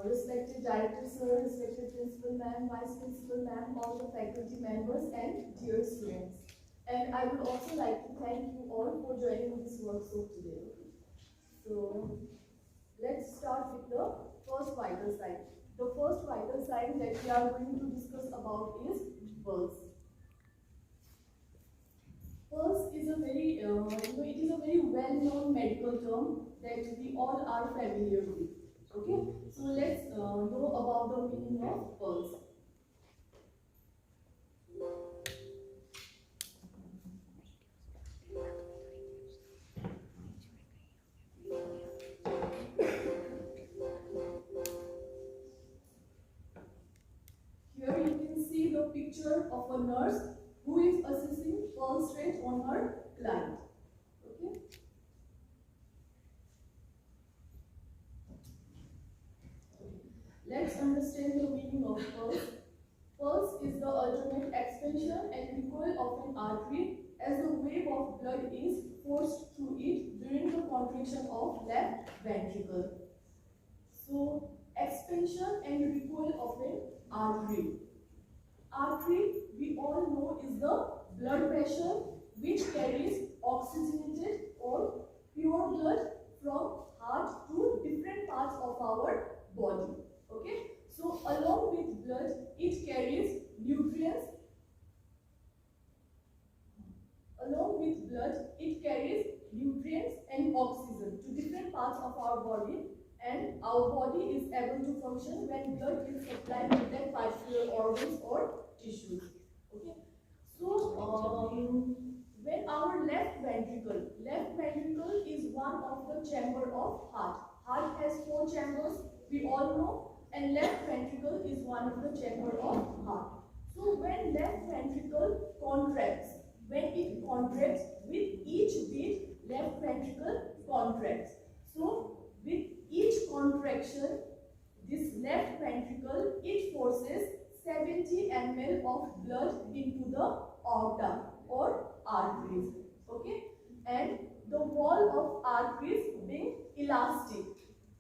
respected director sir, respected principal ma'am, vice principal ma'am, all the faculty members and dear students. And I would also like to thank you all for joining this workshop today. So let's start with the first vital sign. The first vital sign that we are going to discuss about is pulse. Pulse is a very, it is a very well-known medical term that we all are familiar with. Okay, so let's know about the meaning of pulse. Here you can see the picture of a nurse who is assessing pulse rate on her client. Okay. Let's understand the meaning of pulse. Pulse is the alternate expansion and recoil of an artery as the wave of blood is forced through it during the contraction of left ventricle. So, expansion and recoil of an artery. Artery, we all know, is the blood pressure which carries oxygenated or pure blood from heart to different parts of our body. Okay, so along with blood, it carries nutrients. Along with blood, it carries nutrients and oxygen to different parts of our body, and our body is able to function when blood is supplied to that particular organs or tissues. Okay, so when our left ventricle is one of the chamber of heart. Heart has 4 chambers, we all know. And left ventricle is one of the chamber of heart. So when left ventricle contracts, when it contracts, with each beat, left ventricle contracts. So with each contraction, this left ventricle, it forces 70 ml of blood into the aorta or arteries. Okay, and the wall of arteries being elastic.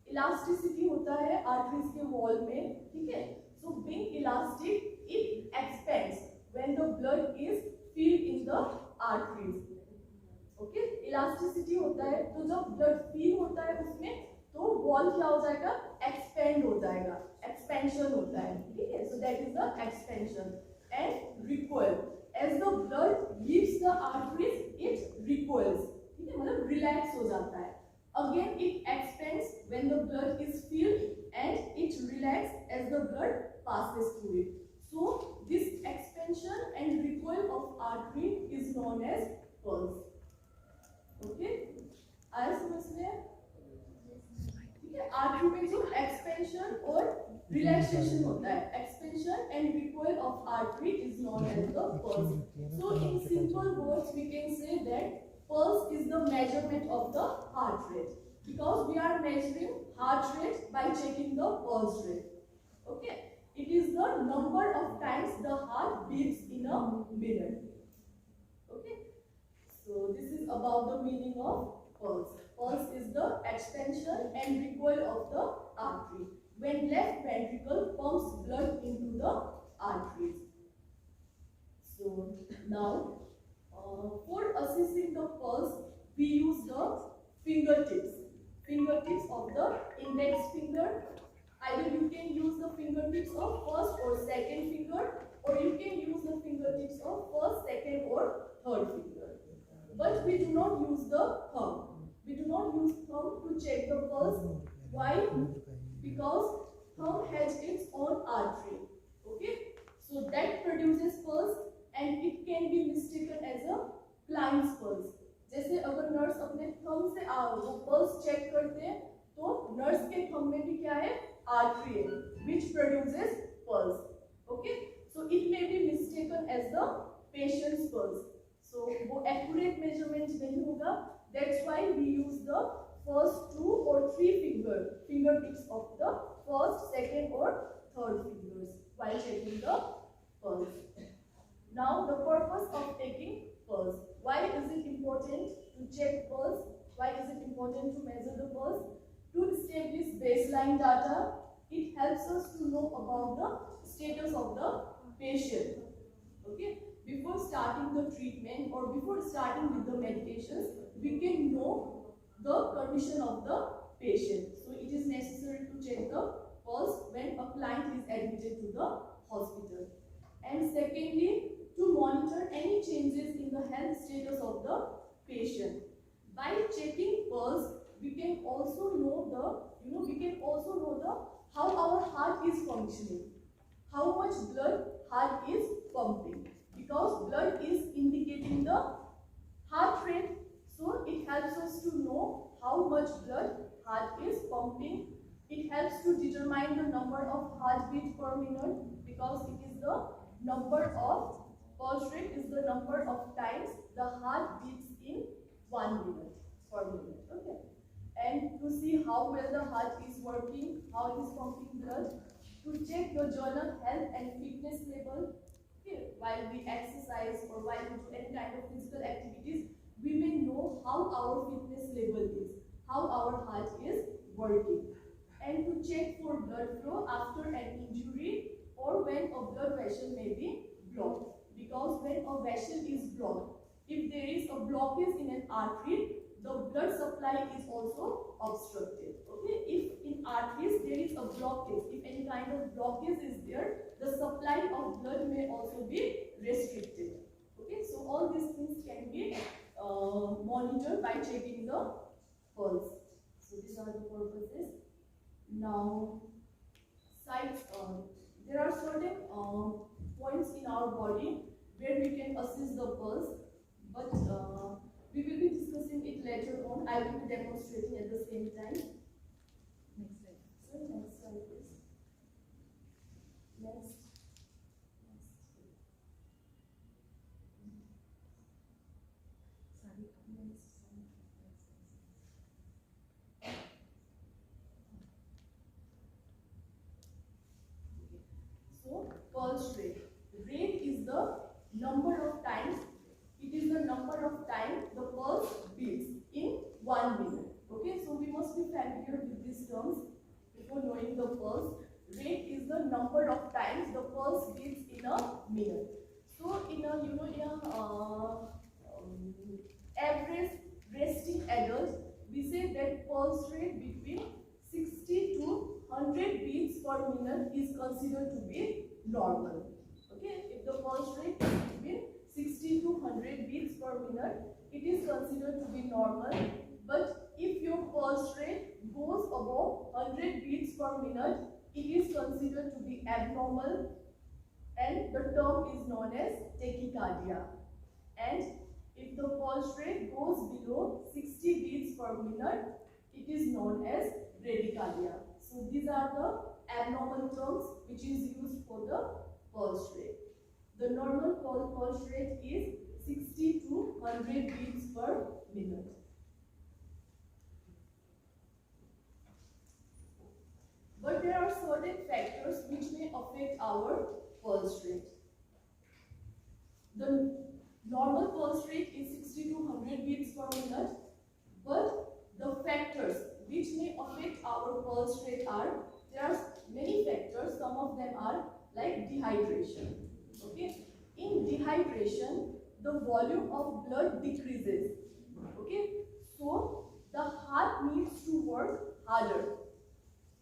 Elasticity होता है arteries के wall में, ठीक है. So being elastic it expends when the blood is field in the arteries. Okay, elasticity होता है तो जब ब्लड फील होता है उसमें तो वॉल क्या हो जाएगा, एक्सपेंड हो जाएगा, एक्सपेंशन होता है, ठीक है. So that is the expansion. And recoil, as the blood leaves the arteries it recoils, ठीक है, मतलब रिलैक्स हो जाता है. Again, it expands when the blood is filled and it relaxes as the blood passes through it. So, this expansion and recoil of artery is known as pulse. Okay? आया समझ में? ठीक है? आर्टरी में जो expansion और relaxation होता है, expansion and recoil of artery is known as the pulse. So, in simple words, we can say that pulse is the measurement of the heart rate, because we are measuring heart rate by checking the pulse rate. Okay, it is the number of times the heart beats in a minute. Okay, so this is about the meaning of pulse. Pulse is the expansion and recoil of the artery when left ventricle pumps blood into the arteries. So now, for assessing the pulse, we use the fingertips of the index finger. Either you can use the fingertips of first or second finger, or you can use the fingertips of first, second or third finger. But we do not use the thumb. We do not use thumb to check the pulse. Why? Because thumb has its own artery. Okay, so that produces pulse. And it can be mistaken as a client's pulse. जैसे अगर nurse अपने thumb से वो pulse check करते हैं तो nurse के thumb में भी क्या है, आर्टरी है, which produces pulse. Okay, so it may be mistaken as the patient's pulse. So वो accurate measurement नहीं होगा. That's why we use the first 2 or 3 fingertips of the first, second or third fingers while checking the pulse. Now the purpose of taking pulse. Why is it important to check pulse? Why is it important to measure the pulse? To establish baseline data it helps us to know about the status of the patient. Okay, before starting the treatment or before starting with the medications, we can know the condition of the patient. So it is necessary to check the pulse when a client is admitted to the hospital. And secondly, to monitor any changes in the health status of the patient. By checking pulse, we can also know the how our heart is functioning, how much blood heart is pumping, because blood is indicating the heart rate. So it helps us to know how much blood heart is pumping. It helps to determine the number of heartbeat per minute, because it is the number of pulse rate is the number of times the heart beats in 1 minute per minute. Okay, and to see how well the heart is working, how it is pumping blood, to check the general health and fitness level. Okay, while we exercise or while we do any kind of physical activities, we may know how our fitness level is, how our heart is working. And to check for blood flow after an injury or when a blood vessel may be blocked. Because when a vessel is blocked, if there is a blockage in an artery, the blood supply is also obstructed. Okay, if in arteries there is a blockage, if any kind of blockage is there, the supply of blood may also be restricted. Okay, so all these things can be monitored by checking the pulse. So these are the purposes. Now, there are certain points in our body where we can assess the pulse, but we will be discussing it later on. I will be demonstrating at the same time. Next slide. So next slide, please. Next. So pulse rate. Rate is the number of times. It is the number of times the pulse beats in 1 minute. Okay, so we must be familiar with these terms before knowing the pulse. Rate is the number of times the pulse beats in a minute. So in a average resting adult, we say that pulse rate between 60 to 100 beats per minute is considered to be normal. Okay, if the pulse rate is between 60 to 100 beats per minute, it is considered to be normal. But if your pulse rate goes above 100 beats per minute, it is considered to be abnormal, and the term is known as tachycardia. And if the pulse rate goes below 60 beats per minute, it is known as bradycardia. So these are the abnormal terms which is used for the pulse rate. The normal pulse rate is 60 to 100 beats per minute. But there are certain factors which may affect our pulse rate. The normal pulse rate is 60 to 100 beats per minute, but the factors which may affect our pulse rate are, there are many factors. Some of them are like dehydration. Okay, in dehydration, the volume of blood decreases. Okay, so the heart needs to work harder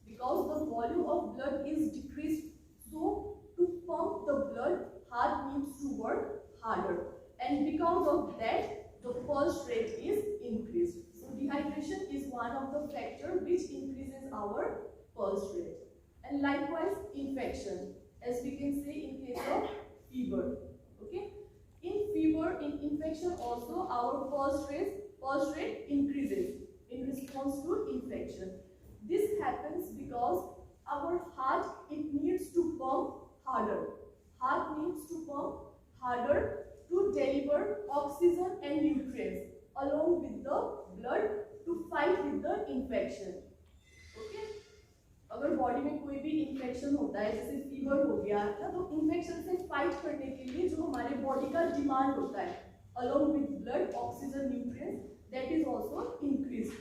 because the volume of blood is decreased. So to pump the blood, heart needs to work harder, and because of that, the pulse rate is increased. So dehydration is one of the factors which increases our pulse rate. And likewise, infection, as we can say in case of fever. Okay, in fever, in infection also, our pulse rate increases in response to infection. This happens because our heart, it needs to pump harder. Heart needs to pump harder to deliver oxygen and nutrients along with the blood to fight with the infection. Okay, अगर body में कोई भी infection होता है, जैसे fever हो गया ना, तो इन्फेक्शन से फाइट करने के लिए जो हमारे बॉडी का डिमांड होता है along with blood, oxygen, nutrients, that is also increased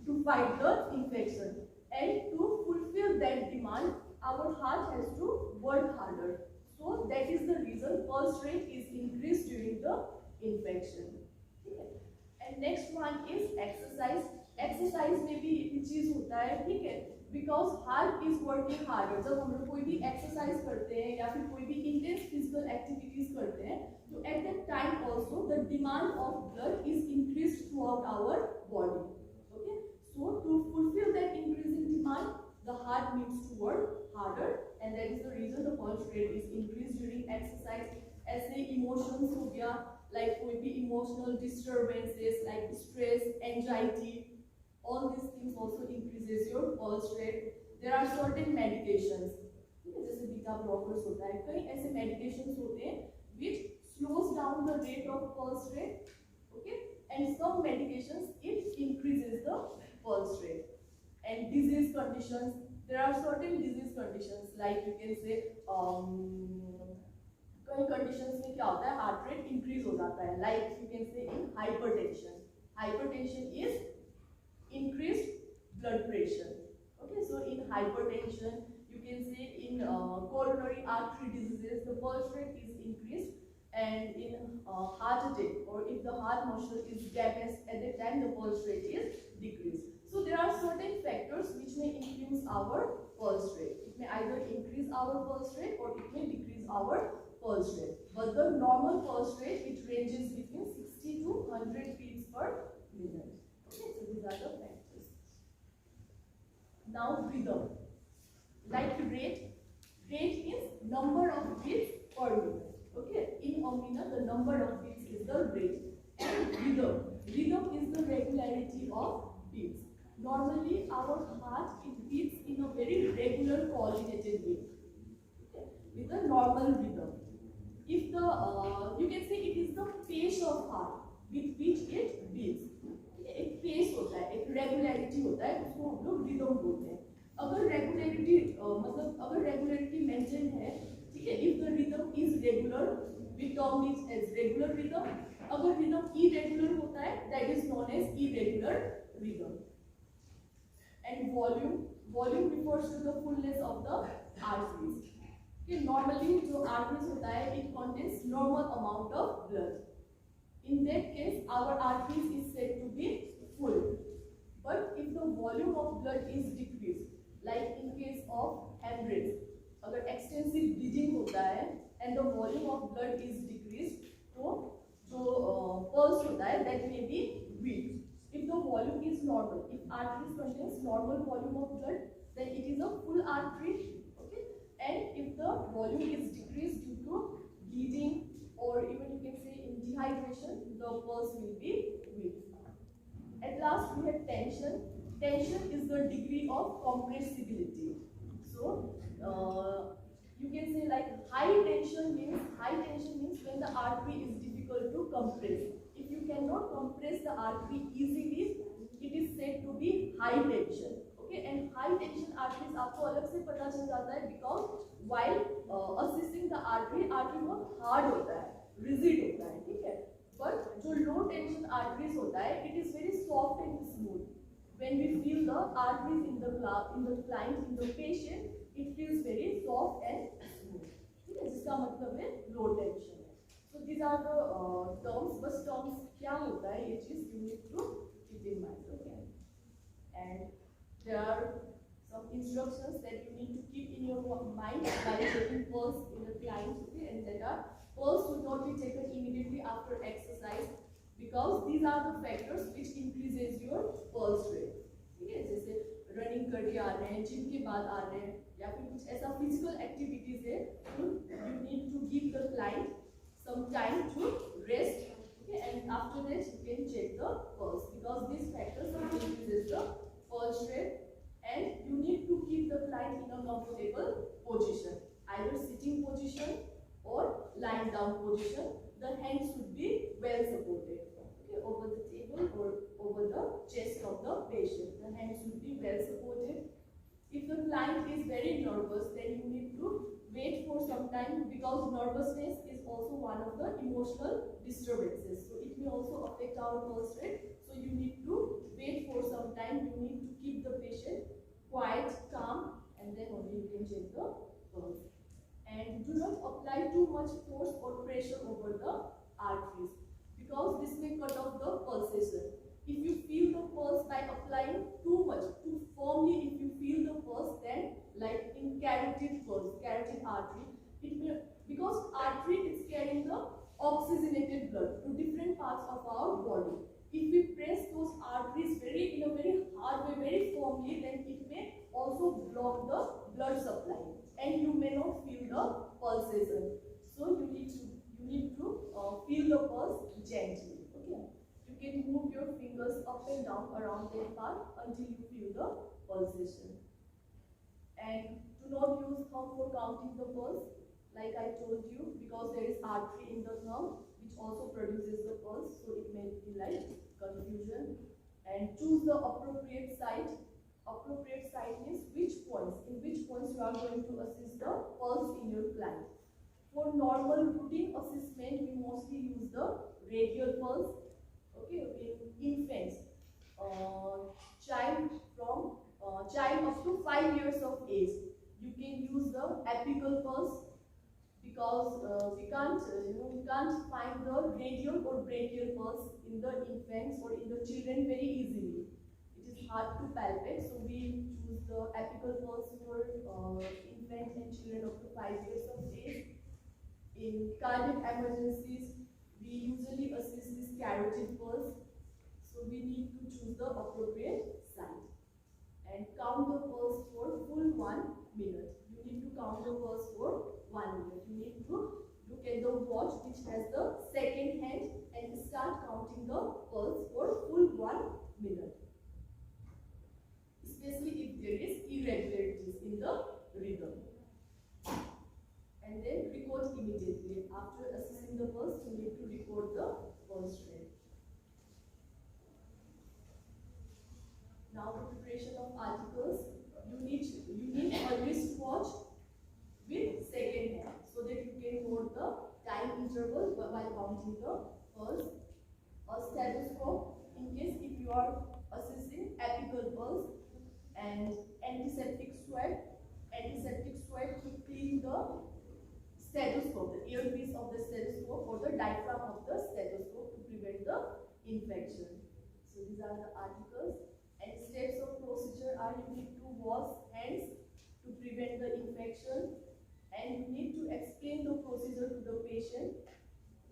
to fight the infection. And to fulfill fulfill that demand, our heart has to work harder. So that is the reason pulse rate is increased during the infection. Okay. And next one is exercise. Exercise में भी ये चीज होता है, ठीक है, because heart is working harder. जब हम लोग कोई भी एक्सरसाइज करते हैं या फिर कोई भी इंटेंस फिजिकल एक्टिविटीज करते हैं, तो at that time also the demand of blood is increase throughout our body. Okay, so to fulfil that increasing demand the heart needs to work harder, and that is the reason the pulse rate is increased during exercise. ऐसे emotions हो गया, like कोई भी emotional disturbances like stress, anxiety, all these things also increases your pulse rate. There are certain medications, जैसे beta blockers होता है, कई ऐसे medications होते हैं which slows down the rate of pulse rate, okay, and some medications it increases the pulse rate. And disease conditions, there are certain disease conditions like you can say कई conditions में क्या होता है, heart rate increase हो जाता है, like you can say in hypertension. Hypertension is increased blood pressure. Okay, so in hypertension, you can say in coronary artery diseases, the pulse rate is increased, and in heart attack or if the heart muscle is damaged, at that time the pulse rate is decreased. So there are certain factors which may influence our pulse rate. It may either increase our pulse rate or it may decrease our pulse rate. But the normal pulse rate, it ranges between 60 to 100 beats per minute. Okay, so these are the factors. Now rhythm. Like rate is number of beats per minute. Okay, in a minute the number of beats is the rate. And rhythm is the regularity of beats. Normally our heart it beats in a very regular coordinated way, okay, with a normal rhythm. If the you can say it is the pace of heart with which it beats. एक pace होता है, एक regularity होता है, उसको हम लोग rhythm बोलते हैं. अगर regularity मतलब अगर regularity maintain है, ठीक है, if the rhythm is regular, we term it as regular rhythm. अगर rhythm irregular होता है, that is known as irregular rhythm. And volume refers to the fullness of the arteries. Okay, normally जो arteries होता है, it contains normal amount of blood. In that case, our arteries is said to be full. But if the volume of blood is decreased, like in case of hemorrhage, अगर extensive bleeding होता है and the volume of blood is decreased, तो जो pulse होता है that may be weak. If the volume is normal, if arteries contains normal volume of blood, then it is a full artery, okay. And if the volume is decreased due to bleeding or even you can say in dehydration, the pulse will be weak. At last we have tension. Tension is the degree of compressibility. So you can say like high tension means when the artery is difficult to compress. If you cannot compress the artery easily, it is said to be high tension. Okay, and high tension arteries आपको अलग से पता चल जाता है because while assisting the artery बहुत hard होता है, rigid होता है, ठीक है. But जो low tension arteries होता है, it is very soft and smooth. When we feel the arteries in the client, in the patient, it feels very soft and smooth. ठीक है, जिसका मतलब है low tension. So these are the terms. बस terms क्या होता है ये चीज you need to keep in mind, okay? And there are some instructions that you need to keep in your mind while taking pulse in the client, okay? And that are pulse should not be taken immediately after exercise because these are the factors which increases your pulse rate. ठीक है, जैसे running करके आ रहे हैं, gym के बाद आ रहे हैं या फिर कुछ ऐसा फिजिकल एक्टिविटीज है, तो you need to give the client some time to rest, okay, and after that you can check the pulse because these factors increases the pulse rate. And you need to keep the client in a comfortable position, either sitting position or lying down position. The hands should be well supported, okay, over the table or over the chest of the patient. The hands should be well supported. If the client is very nervous, then you need to wait for some time because nervousness is also one of the emotional disturbances. So it may also affect our pulse rate. So you need to wait for some time. You need to keep the patient quiet, calm, and apply too much force or pressure over the arteries, because this may cut off the pulsation. If you feel the pulse by applying too much, too firmly, if you feel the pulse, then like in carotid pulse, carotid artery, it may, because artery is carrying the oxygenated blood to different parts of our body. If we press those arteries in a very hard way, very firmly, then it may also block the blood supply, and you may not feel the pulsation. So you need to feel the pulse gently. Okay, you can move your fingers up and down around that part until you feel the pulsation. And do not use thumb for counting the pulse, like I told you, because there is artery in the thumb which also produces the pulse, so it may be like confusion. And choose the appropriate site. Appropriate site means in which points you are going to assist the pulse in your client. For normal routine assessment, we mostly use the radial pulse. Okay, in infants, child up to 5 years of age, you can use the apical pulse, because we can't find the radial or brachial pulse in the infants or in the children very easily. It is hard to palpate, so we choose the apical pulse for infants and children up to 5 years of age. In cardiac emergencies, we usually assist this carotid pulse, so we need to choose the appropriate site and count the pulse for full 1 minute. You need to count the pulse for 1 minute. You need to look at the watch which has the second hand and start counting the pulse for full 1 minute. Especially if there is irregularities in the rhythm. And then record immediately. After assessing the pulse, you need to record the pulse rate. Now the preparation of articles. You need a wristwatch with second hand, so that you can note the time interval while counting the pulse. A stethoscope in case if you are assessing apical pulse, and antiseptic swab to clean the stethoscope, the earpiece of the stethoscope or the diaphragm of the stethoscope to prevent the infection. So these are the articles. And steps of procedure are: you need to wash hands to prevent the infection, and you need to explain the procedure to the patient,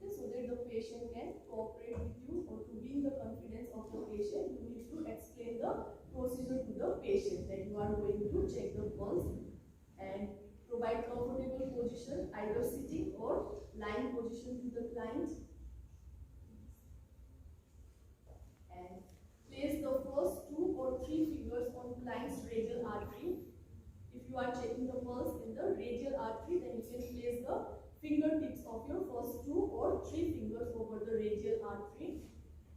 okay, so that the patient can cooperate with you, or to win the confidence of the patient, you need to explain the procedure to the patient, that you are going to check the pulse, and provide comfortable position, either sitting or lying position to the client, and place the first 2 or 3 fingers on client's radial artery. If you are checking the pulse in the radial artery, then you can place the fingertips of your first 2 or 3 fingers over the radial artery.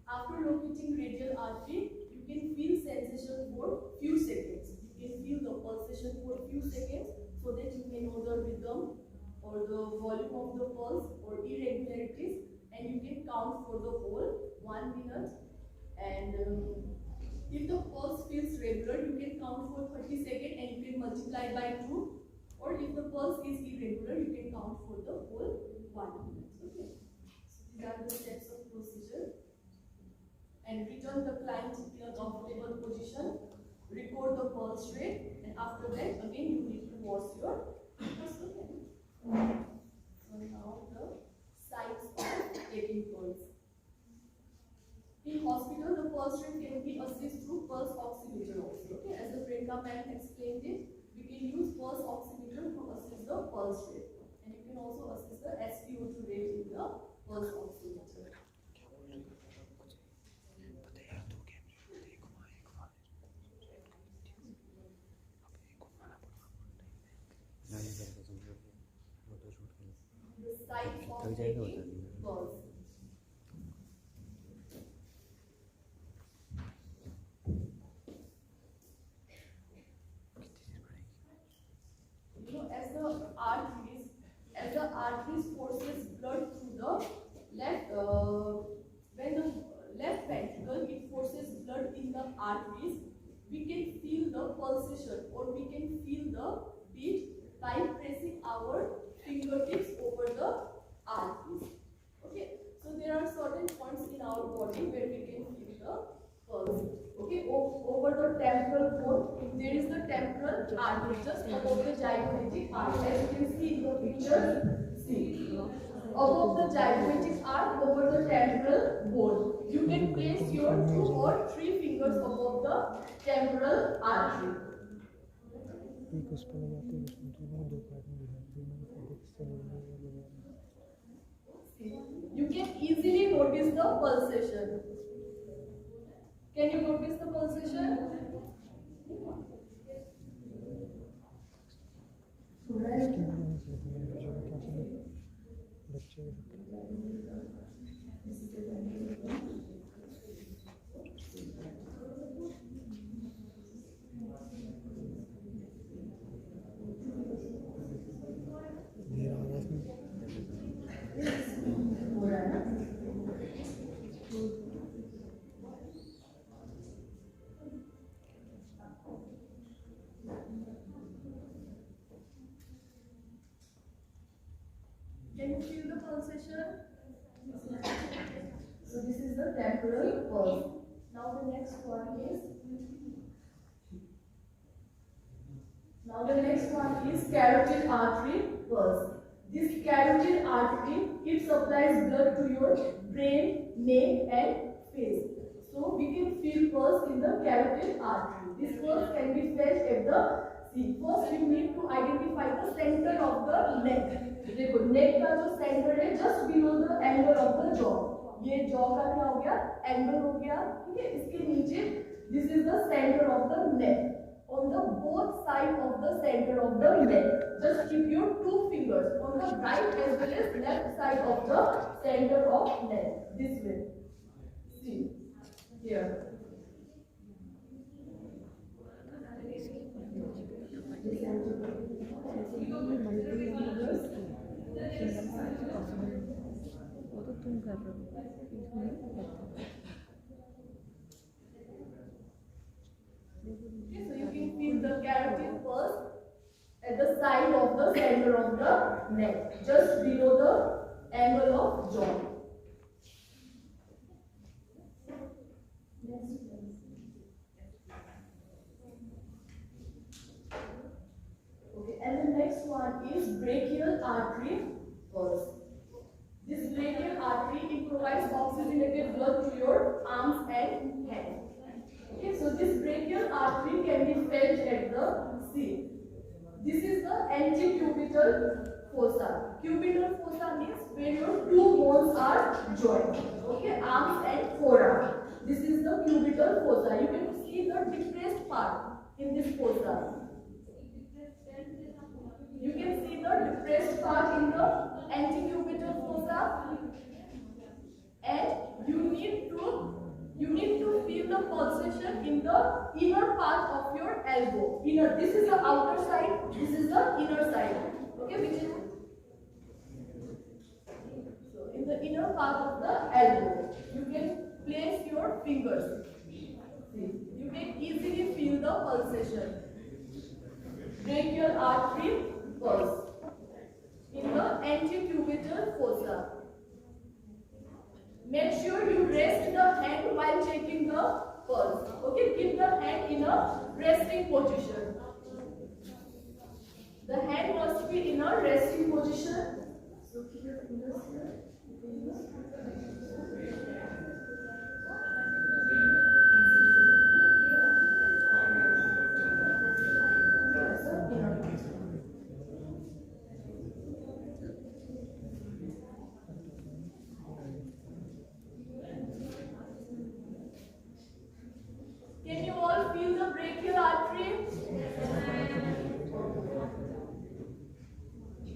After locating radial artery, you can feel sensation for few seconds. You can feel the pulsation for few seconds, so that you may know the rhythm or the volume of the pulse or irregularities, and you can count for the whole 1 minute. And if the pulse feels regular, you can count for 30 seconds and you can multiply by 2. Or if the pulse is irregular, you can count for the whole 1 minute. Okay. So these are the steps of procedure. And return the client in a comfortable position. Record the pulse rate, and after that, again you need to wash your hands. Okay. So now the sites of taking pulse. In hospital, the pulse rate can be assessed through pulse oximeter also. Okay, as the Priyanka ma'am explained it, we can use pulse oximeter to assess the pulse rate, and you can also assess the SpO2 rate in the pulse oximeter. The sites of taking pulse. As the arteries forces blood through the left, when the left ventricle, it forces blood in the arteries, we can feel the pulsation, or we can feel the beat by pressing our fingertips over arteries. Okay, so there are certain points in our body where we can feel the pulse. Okay, over the temporal bone, there is the temporal artery just above the zygomatic arch. As you can see in the picture, see. Above the zygomatic arch, over the temporal bone. You can place your 2 or 3 fingers above the temporal artery. You can easily notice the pulsation. Can you notice the pulsation? Can you feel the pulsation? So this is the temporal pulse. Now the next one is carotid artery pulse. This carotid artery, it supplies blood to your brain, neck and face. So we can feel pulse in the carotid artery. This pulse can be felt at the first you need to identify the center of the neck. देखो नेक का जो centre है just below the angle of the jaw. ये jaw का क्या हो गया? Angle हो गया. ठीक है, इसके नीचे this is the centre of the neck. On the both side of the center of the neck, just keep your 2 fingers on the right as well as left side of the center of neck. This way. See here. तुम कर रहे हो. Okay, so you can feel the carotid pulse at the side of the center of the neck, just below the angle of jaw. Okay, and the next one is brachial artery pulse. This brachial artery, it provides oxygenated blood to your arms and hands. Okay, so this brachial artery can be felt at the seat. This is the antecubital fossa. Cubital fossa means where your 2 bones are joined. Okay, arms and forearm. This is the cubital fossa. You can see the depressed part in this fossa. You can see the depressed part in the antecubital fossa, and you need to feel the pulsation in the inner part of your elbow. Inner. This is the outer side. This is the inner side. Okay, which is so in the inner part of the elbow. You can place your fingers. See, you can easily feel the pulsation. Brachial artery pulse in the antecubital fossa. Make sure you rest the hand while checking the pulse. Okay, keep the hand in a resting position. The hand must be in a resting position. So keep your fingers here. Can you all feel the brachial artery?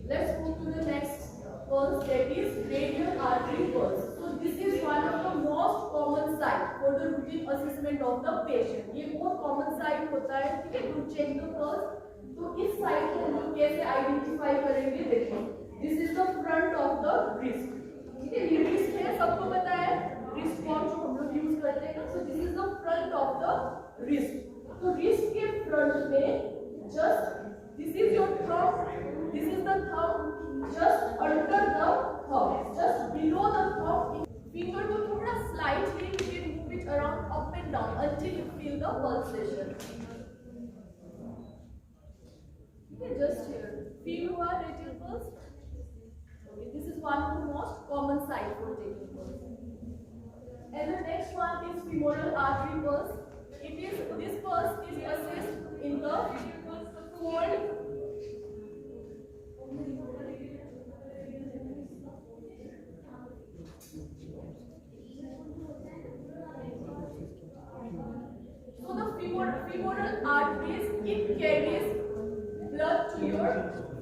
Let's move to the next pulse, that is radial artery pulse. So this is one of the most common site for the routine assessment of the patient. ये बहुत common site होता है, ठीक है, to check the pulse. तो इस site को हम लोग कैसे identify करेंगे? देखो, this is the front of the wrist. ठीक है, ये wrist है, सबको पता है, wrist watch जो हम लोग use करते हैं ना. So this is the front of the wrist. तो wrist के front में just this is your thumb, this is the thumb, just under the thumb. Just below the thumb, finger को थोड़ा slightly you can move it around up and down until you feel the pulsation. Okay, just here. Feel your radial pulse. Okay, this is one of the most common site for taking pulse. And the next one is femoral artery pulse. This pulse is assessed in the fold. So the femoral arteries, it carries blood to your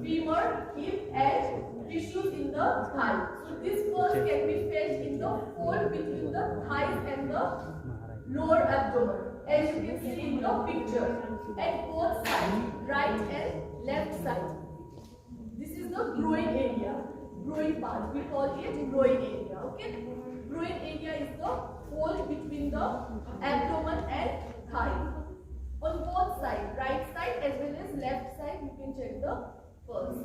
femur, hip, and tissues in the thigh. So this pulse can be felt in the fold between the thighs and the lower abdomen, as you can see in the picture, at both sides, right and left side. This is the groin area, groin part. We call it groin area. Okay, groin area is the fold between the abdomen and thigh. On both sides, right side as well as left side, you can check the pulse.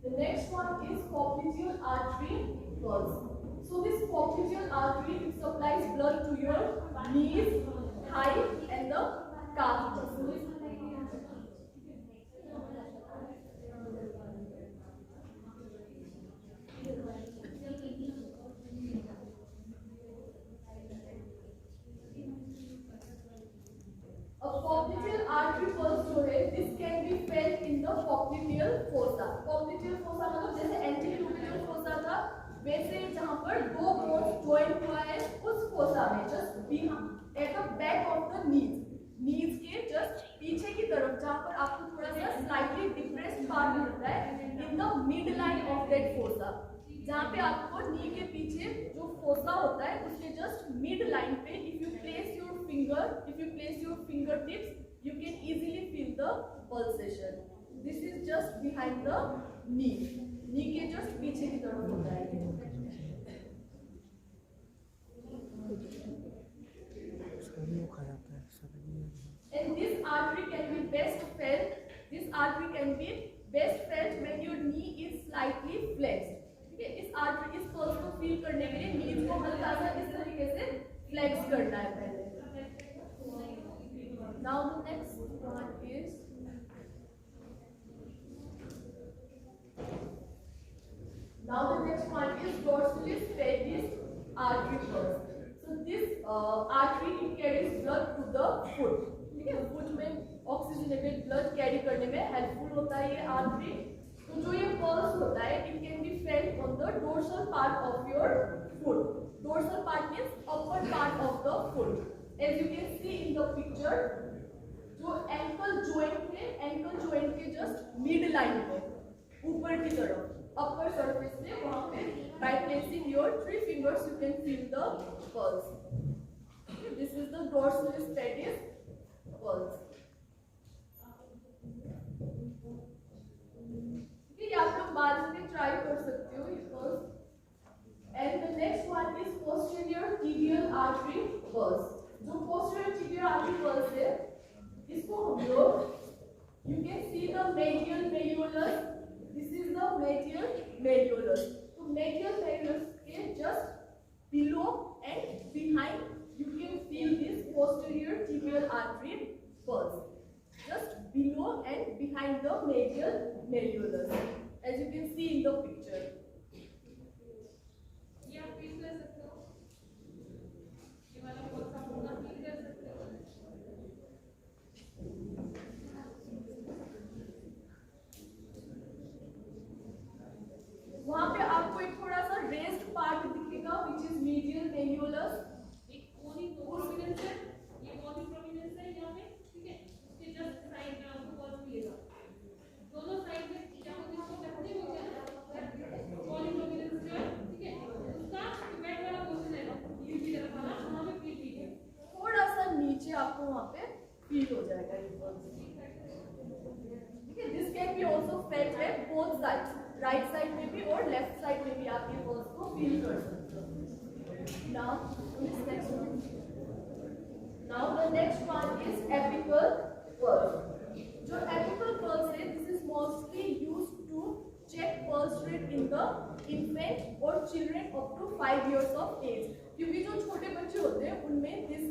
The next one is popliteal artery pulse. So this popliteal artery, it supplies blood to your knees, thigh, and the calf muscles. A popliteal artery pulse जो है, this can be felt in the popliteal fossa. Popliteal fossa मतलब जैसे antecubital fossa था, वैसे जहाँ पर दो bones join हुआ है, उस fossa में just behind at the back of the knees के just पीछे की तरफ, जहाँ पर आपको थोड़ा सा slightly depressed part मिलता है, in the midline of that fossa. जहाँ पे आपको नी के पीछे जो फोसा होता है उसके जस्ट मिड लाइन पे if you place your fingertips, you can easily feel the pulsation. This is just behind the knee. नी के जस्ट पीछे की तरफ होता है. And this artery can be best felt when your knee is slightly flexed. इस artery, इस pulse को feel करने के लिए नीज को हल्का सा इस तरीके से फ्लेक्स करना है पहले. Now the next one is dorsalis pedis artery pulse. So this artery, it carries blood to the foot. ठीक है, फुट में ऑक्सीजनेटेड ब्लड कैरी करने में हेल्पफुल होता है ये आर्टरी. तो जो ये पल्स होता है, it can be felt on the dorsal part of your foot. Dorsal part means upper part of the foot. As you can see in the picture, जो ankle joint के just mid line पे, ऊपर की तरफ, upper surface पे, वहाँ पे by placing your 3 fingers you can feel the pulse. This is the dorsalis pedis pulse. आप लोग बाद में ट्राई कर सकते हो ये pulse. And the next one is posterior tibial artery pulse. जो पोस्टीरियर टिबियल आर्टरी पल्स है, इसको हम लोग, you can see the medial malleolus. This is the medial malleolus. तो medial malleolus के just below and behind you can feel this posterior tibial artery pulse. Just below and behind the medial malleolus, as you can see in the picture. ये आप feel कर सकते हो, ये वाला pulse आप पूरा फील कर सकते हो. वहाँ पे आपको एक थोड़ा सा रेस्ट पार्ट दिखेगा, which is medial malleolus. एक कोनी प्रोमिनेंस है, ये कोनी प्रोमिनेंस है यहाँ पे, ठीक है. उसके जस्ट साइड में आपको पल्स मिलेगा. दोनों साइड में क्या होगा, इसको टकराई हो जाएगा. present in the infant or children up to 5 years of age. क्योंकि जो छोटे बच्चे होते हैं उनमें this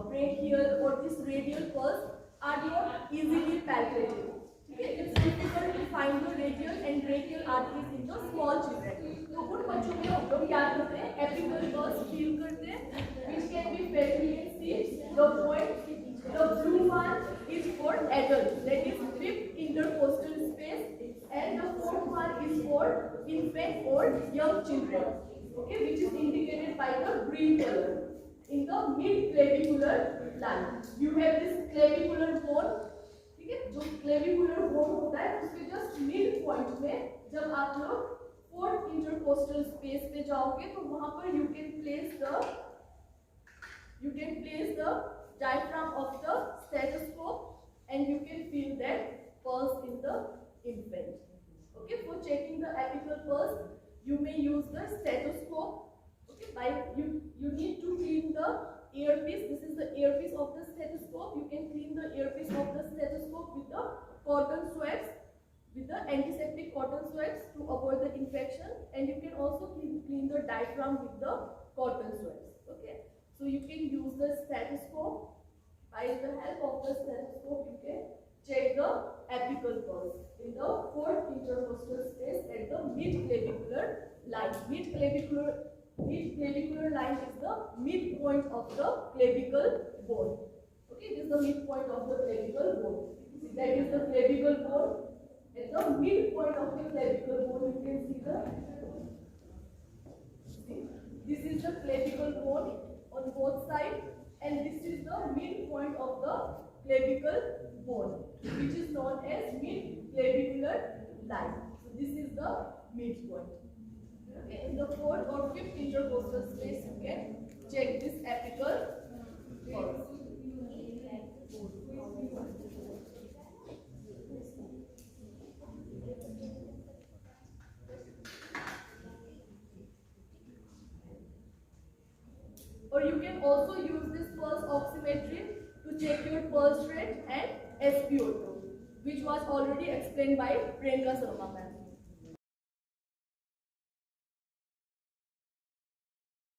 brachial or this radial pulse are not easily palpated. Okay, it's difficult to find the radial and brachial arteries in the small children. तो उन बच्चों में हम लोग क्या करते हैं, apical pulse feel करते हैं, which can be Febrile seeds. The point, the blue one is for adults, that is fifth intercostal space, and the fourth one is for infant or young children. Okay, which is indicated by the green color. In the mid clavicular line, you have this clavicular bone. ठीक है, जो clavicular bone होता है उसके just mid point में जब आप लोग फोर्थ इंटरकोस्टल स्पेस पे जाओगे तो वहां पर you can place the diaphragm of the stethoscope and you can feel that pulse in the infant. Okay, for checking the apical pulse you may use the stethoscope. Okay, by you need to clean the earpiece. This is the earpiece of the stethoscope. You can clean the earpiece of the stethoscope with the cotton swabs, with the antiseptic cotton swabs to avoid the infection, and you can also clean the diaphragm with the cotton swabs. Okay, so you can use the stethoscope. By the help of the stethoscope you can check the apical pulse in the fourth intercostal space at the mid-clavicular line. Mid-clavicular line is the midpoint of the clavicle bone. Okay, this is the midpoint of the clavicle bone. See, that is the clavicle bone. At the midpoint of the clavicle bone, you can see this is the clavicle bone on both sides, and this is the midpoint of the clavicle bone, which is known as mid-clavicular line. So this is the midpoint. Okay, in the fourth or fifth intercostal space, you can check this apical pulse. Or you can also use this pulse oximetry to check your pulse rate and SpO2, which was already explained by Priyanka Sharma ma'am.